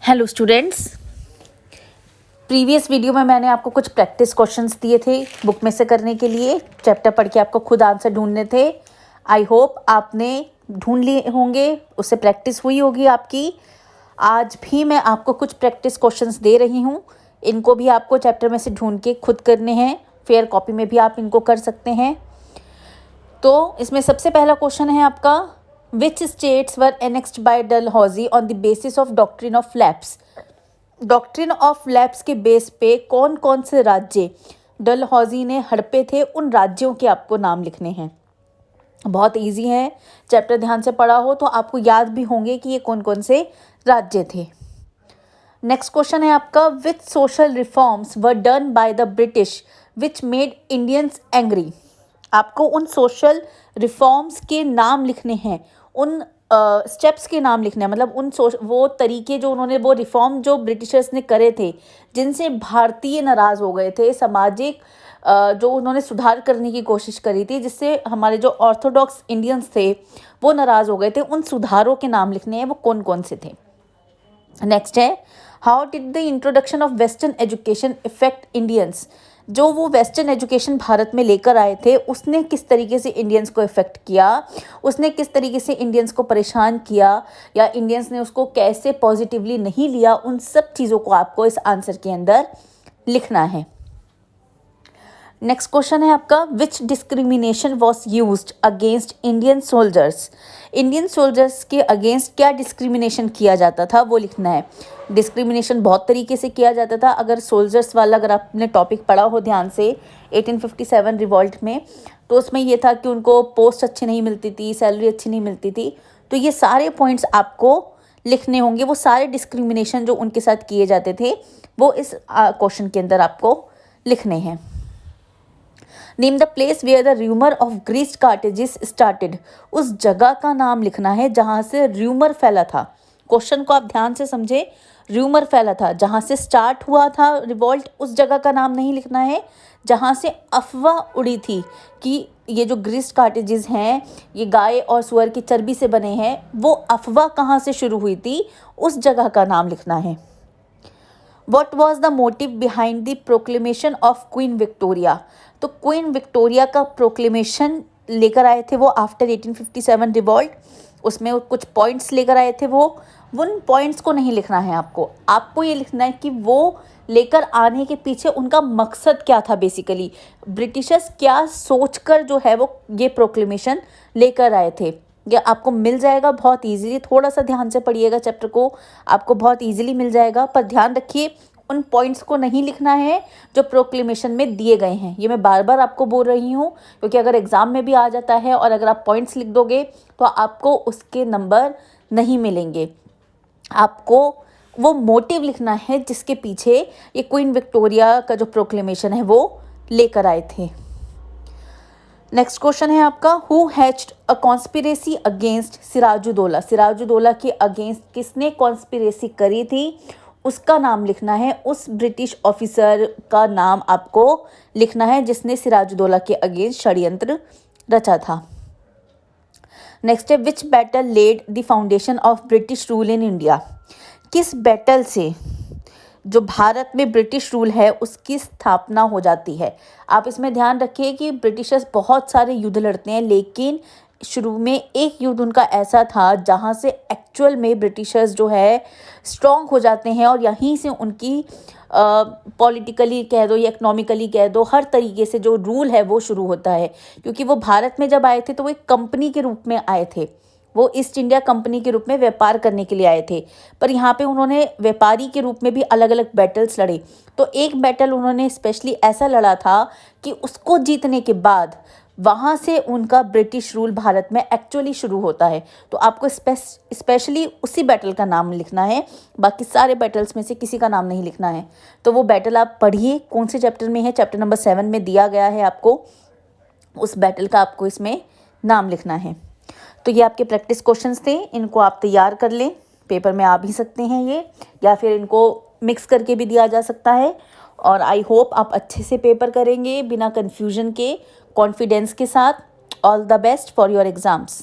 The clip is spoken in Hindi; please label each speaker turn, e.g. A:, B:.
A: हेलो स्टूडेंट्स, प्रीवियस वीडियो में मैंने आपको कुछ प्रैक्टिस क्वेश्चंस दिए थे बुक में से करने के लिए। चैप्टर पढ़ के आपको खुद आंसर ढूंढने थे। आई होप आपने ढूंढ लिए होंगे, उससे प्रैक्टिस हुई होगी आपकी। आज भी मैं आपको कुछ प्रैक्टिस क्वेश्चंस दे रही हूँ। इनको भी आपको चैप्टर में से ढूंढ के खुद करने हैं। फेयर कॉपी में भी आप इनको कर सकते हैं। तो इसमें सबसे पहला क्वेश्चन है आपका, Which states were annexed by Dalhousie on the basis of doctrine of lapse? Doctrine of lapse के बेस पे कौन कौन से राज्य डलहौजी ने हड़पे थे, उन राज्यों के आपको नाम लिखने हैं। बहुत इजी है, चैप्टर ध्यान से पढ़ा हो तो आपको याद भी होंगे कि ये कौन कौन से राज्य थे। नेक्स्ट क्वेश्चन है आपका, which social reforms were done by the British which made Indians angry? आपको उन सोशल रिफॉर्म्स के नाम लिखने हैं, उन स्टेप्स के नाम लिखने हैं, मतलब वो तरीके जो उन्होंने, वो रिफॉर्म जो ब्रिटिशर्स ने करे थे जिनसे भारतीय नाराज़ हो गए थे, सामाजिक जो उन्होंने सुधार करने की कोशिश करी थी, जिससे हमारे जो ऑर्थोडॉक्स इंडियंस थे वो नाराज़ हो गए थे, उन सुधारों के नाम लिखने हैं, वो कौन कौन से थे। नेक्स्ट है, how did the introduction of western education effect Indians? जो वो वेस्टर्न एजुकेशन भारत में लेकर आए थे उसने किस तरीके से इंडियंस को इफ़ेक्ट किया, उसने किस तरीके से इंडियंस को परेशान किया, या इंडियंस ने उसको कैसे पॉजिटिवली नहीं लिया, उन सब चीज़ों को आपको इस आंसर के अंदर लिखना है। नेक्स्ट क्वेश्चन है आपका, which discrimination was used against Indian soldiers? Indian soldiers के अगेंस्ट क्या डिस्क्रिमिनेशन किया जाता था, वो लिखना है। डिस्क्रिमिनेशन बहुत तरीके से किया जाता था। अगर सोल्जर्स वाला अगर आपने टॉपिक पढ़ा हो ध्यान से 1857 रिवॉल्ट में, तो उसमें ये था कि उनको पोस्ट अच्छी नहीं मिलती थी, सैलरी अच्छी नहीं मिलती थी। तो ये सारे पॉइंट्स आपको लिखने होंगे, वो सारे डिस्क्रिमिनेशन जो उनके साथ किए जाते थे वो इस क्वेश्चन के अंदर आपको लिखने हैं। Name the place where the rumour of greased cartridges started? उस जगह का नाम लिखना है जहाँ से र्यूमर फैला था। क्वेश्चन को आप ध्यान से समझे, र्यूमर फैला था, जहाँ से स्टार्ट हुआ था रिवॉल्ट, उस जगह का नाम नहीं लिखना है। जहाँ से अफवाह उड़ी थी कि ये जो ग्रीस्ड कार्टेजेस हैं ये गाय और सुअर की चर्बी से बने हैं, वो अफवाह कहाँ से शुरू हुई थी, उस जगह का नाम लिखना है। What was the motive behind the proclamation of Queen Victoria? तो क्वीन विक्टोरिया का प्रोक्लेमेशन लेकर आए थे वो आफ्टर 1857 रिवॉल्ट, उसमें कुछ पॉइंट्स लेकर आए थे। वो उन पॉइंट्स को नहीं लिखना है आपको ये लिखना है कि वो लेकर आने के पीछे उनका मकसद क्या था। बेसिकली ब्रिटिशर्स क्या सोचकर जो है वो ये प्रोक्लेमेशन लेकर आए थे। ये आपको मिल जाएगा बहुत इजीली, थोड़ा सा ध्यान से पढ़िएगा चैप्टर को, आपको बहुत इजीली मिल जाएगा। पर ध्यान रखिए उन पॉइंट्स को नहीं लिखना है जो प्रोक्लेमेशन में दिए गए हैं। ये मैं बार बार आपको बोल रही हूँ क्योंकि अगर एग्ज़ाम में भी आ जाता है और अगर आप पॉइंट्स लिख दोगे तो आपको उसके नंबर नहीं मिलेंगे। आपको वो मोटिव लिखना है जिसके पीछे ये क्वीन विक्टोरिया का जो प्रोक्लेमेशन है वो लेकर आए थे। नेक्स्ट क्वेश्चन है आपका, who hatched a conspiracy against Sirajuddaula? Sirajuddaula के अगेंस्ट किसने कॉन्स्पिरेसी करी थी, उसका नाम लिखना है। उस ब्रिटिश ऑफिसर का नाम आपको लिखना है जिसने सिराजुद्दौला के अगेंस्ट षड्यंत्र रचा था। नेक्स्ट है, which battle led the foundation of British rule in India? किस बैटल से जो भारत में ब्रिटिश रूल है उसकी स्थापना हो जाती है? आप इसमें ध्यान रखिए कि ब्रिटिशर्स बहुत सारे युद्ध लड़ते हैं, लेकिन शुरू में एक युद्ध उनका ऐसा था जहाँ से एक्चुअल में ब्रिटिशर्स जो है स्ट्रॉन्ग हो जाते हैं और यहीं से उनकी पॉलिटिकली कह दो या इकोनॉमिकली कह दो, हर तरीके से जो रूल है वो शुरू होता है। क्योंकि वो भारत में जब आए थे तो वो एक कंपनी के रूप में आए थे, वो ईस्ट इंडिया कंपनी के रूप में व्यापार करने के लिए आए थे। पर यहाँ पे उन्होंने व्यापारी के रूप में भी अलग अलग बैटल्स लड़े। तो एक बैटल उन्होंने स्पेशली ऐसा लड़ा था कि उसको जीतने के बाद वहाँ से उनका ब्रिटिश रूल भारत में एक्चुअली शुरू होता है। तो आपको स्पेशली उसी बैटल का नाम लिखना है, बाकी सारे बैटल्स में से किसी का नाम नहीं लिखना है। तो वो बैटल आप पढ़िए, कौन से चैप्टर में है, चैप्टर नंबर 7 में दिया गया है आपको, उस बैटल का आपको इसमें नाम लिखना है। तो ये आपके प्रैक्टिस क्वेश्चंस थे, इनको आप तैयार कर लें, पेपर में आ भी सकते हैं ये, या फिर इनको मिक्स करके भी दिया जा सकता है। और आई होप आप अच्छे से पेपर करेंगे बिना कन्फ्यूजन के, कॉन्फिडेंस के साथ। All the best for your exams.